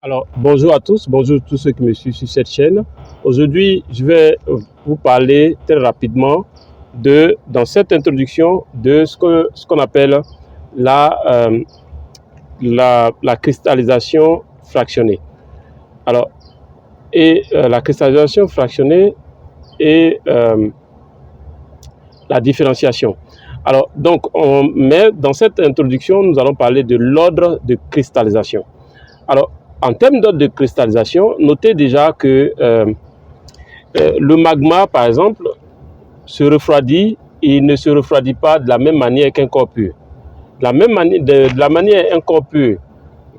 Alors, bonjour à tous ceux qui me suivent sur cette chaîne. Aujourd'hui, je vais vous parler très rapidement dans cette introduction, de ce qu'on appelle la, euh, la cristallisation fractionnée. Alors, la cristallisation fractionnée et la différenciation. Alors, donc, mais dans cette introduction, nous allons parler de l'ordre de cristallisation. Alors, en termes d'ordre de cristallisation, notez déjà que le magma, par exemple, se refroidit et il ne se refroidit pas de la même manière qu'un corps pur. De la manière un corps pur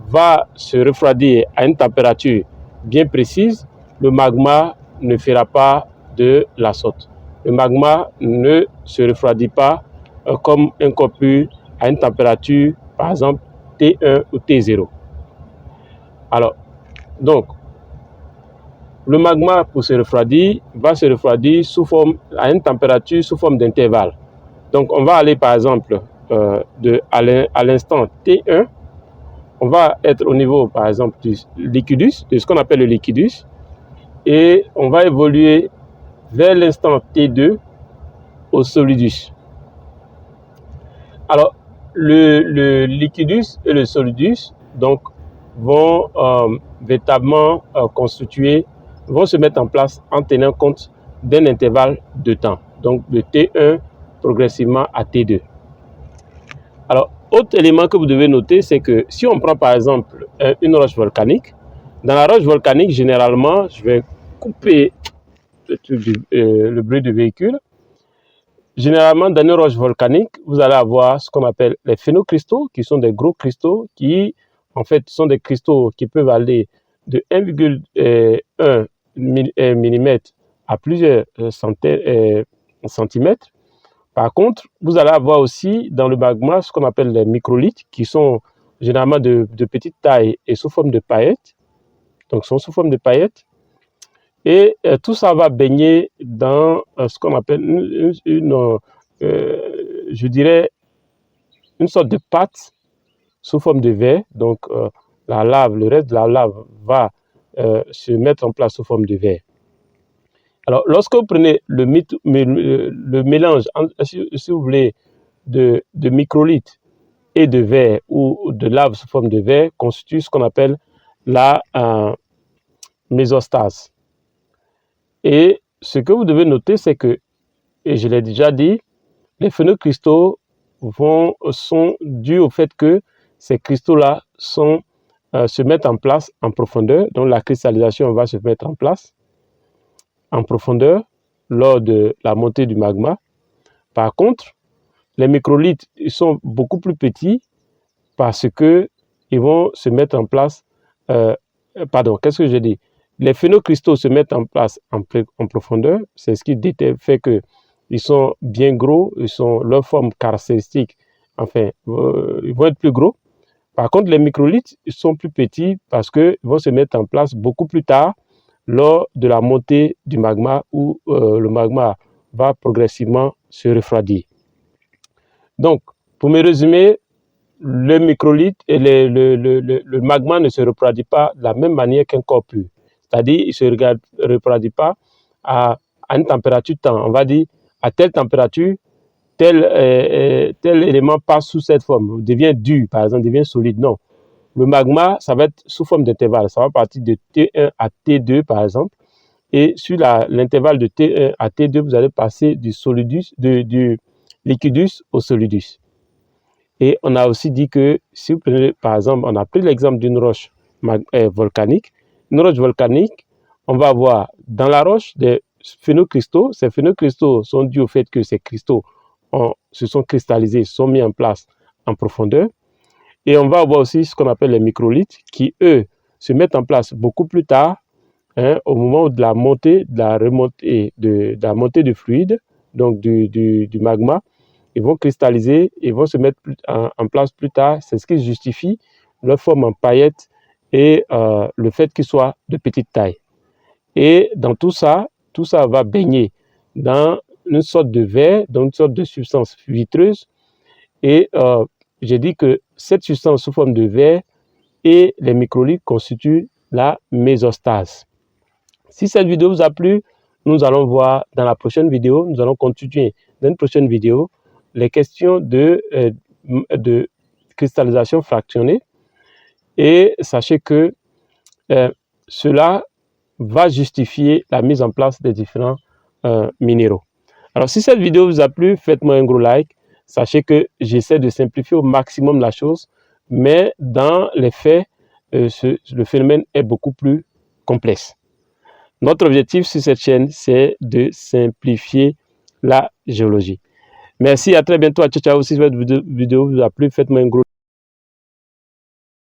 va se refroidir à une température bien précise, le magma ne fera pas de la sorte. Le magma ne se refroidit pas comme un corps pur à une température, par exemple, T1 ou T0. Alors, donc, le magma, pour se refroidir, va se refroidir à une température sous forme d'intervalle. Donc, on va aller, par exemple, à l'instant T1, on va être au niveau, par exemple, du liquidus, de ce qu'on appelle le liquidus, et on va évoluer vers l'instant T2 au solidus. Alors, le liquidus et le solidus, donc, vont véritablement vont se mettre en place en tenant compte d'un intervalle de temps, donc de T1 progressivement à T2. Alors, autre élément que vous devez noter, c'est que si on prend par exemple une roche volcanique, dans la roche volcanique, généralement, je vais couper le bruit du véhicule. Généralement, dans une roche volcanique, vous allez avoir ce qu'on appelle les phénocristaux, qui sont des gros cristaux qui, en fait, sont des cristaux qui peuvent aller de 1,1 mm à plusieurs centimètres. Par contre, vous allez avoir aussi dans le magma ce qu'on appelle les microlithes, qui sont généralement de petite taille et sous forme de paillettes. Donc, sont sous forme de paillettes. Et tout ça va baigner dans ce qu'on appelle je dirais, une sorte de pâte sous forme de verre. Donc, la lave, le reste de la lave va se mettre en place sous forme de verre. Alors, lorsque vous prenez le mélange, si vous voulez, de microlithes et de verre ou de lave sous forme de verre, constitue ce qu'on appelle la mésostase. Et ce que vous devez noter, c'est que, et je l'ai déjà dit, les phénocristaux sont dus au fait que ces cristaux-là se mettent en place en profondeur. Donc la cristallisation va se mettre en place en profondeur lors de la montée du magma. Par contre, les microlithes ils sont beaucoup plus petits parce que ils vont se mettre en place. Qu'est-ce que j'ai dit? Les phénocristaux se mettent en place en profondeur. C'est ce qui fait que ils sont bien gros, leur forme caractéristique, enfin, ils vont être plus gros. Par contre, les microlithes, ils sont plus petits parce qu'ils vont se mettre en place beaucoup plus tard lors de la montée du magma où le magma va progressivement se refroidir. Donc, pour me résumer, le microlithe et le magma ne se refroidit pas de la même manière qu'un corps pur. C'est-à-dire, il ne se refroidit pas à une température temps. On va dire, à telle température, tel élément passe sous cette forme, devient dur, par exemple, devient solide. Non. Le magma, ça va être sous forme d'intervalle. Ça va partir de T1 à T2, par exemple. Et sur l'intervalle de T1 à T2, vous allez passer du liquidus au solidus. Et on a aussi dit que si vous prenez, par exemple, on a pris l'exemple d'une roche volcanique. Une roche volcanique, on va avoir dans la roche des phénocristaux. Ces phénocristaux sont dus au fait que ces cristaux se sont cristallisés, sont mis en place en profondeur. Et on va avoir aussi ce qu'on appelle les microlithes qui, eux, se mettent en place beaucoup plus tard, au moment de la montée, de la montée du fluide, donc du magma. Ils vont cristalliser, ils vont se mettre en place plus tard. C'est ce qui justifie leur forme en paillettes et le fait qu'ils soient de petite taille. Et dans tout ça va baigner dans une sorte de verre, dans une sorte de substance vitreuse. Et j'ai dit que cette substance sous forme de verre et les microlithes constituent la mésostase. Si cette vidéo vous a plu, nous allons voir dans la prochaine vidéo, nous allons continuer dans une prochaine vidéo les questions de cristallisation fractionnée. Et sachez que cela va justifier la mise en place des différents minéraux. Alors, si cette vidéo vous a plu, faites-moi un gros like. Sachez que j'essaie de simplifier au maximum la chose, mais dans les faits, le phénomène est beaucoup plus complexe. Notre objectif sur cette chaîne, c'est de simplifier la géologie. Merci, à très bientôt. Ciao, ciao. Si cette vidéo vous a plu, faites-moi un gros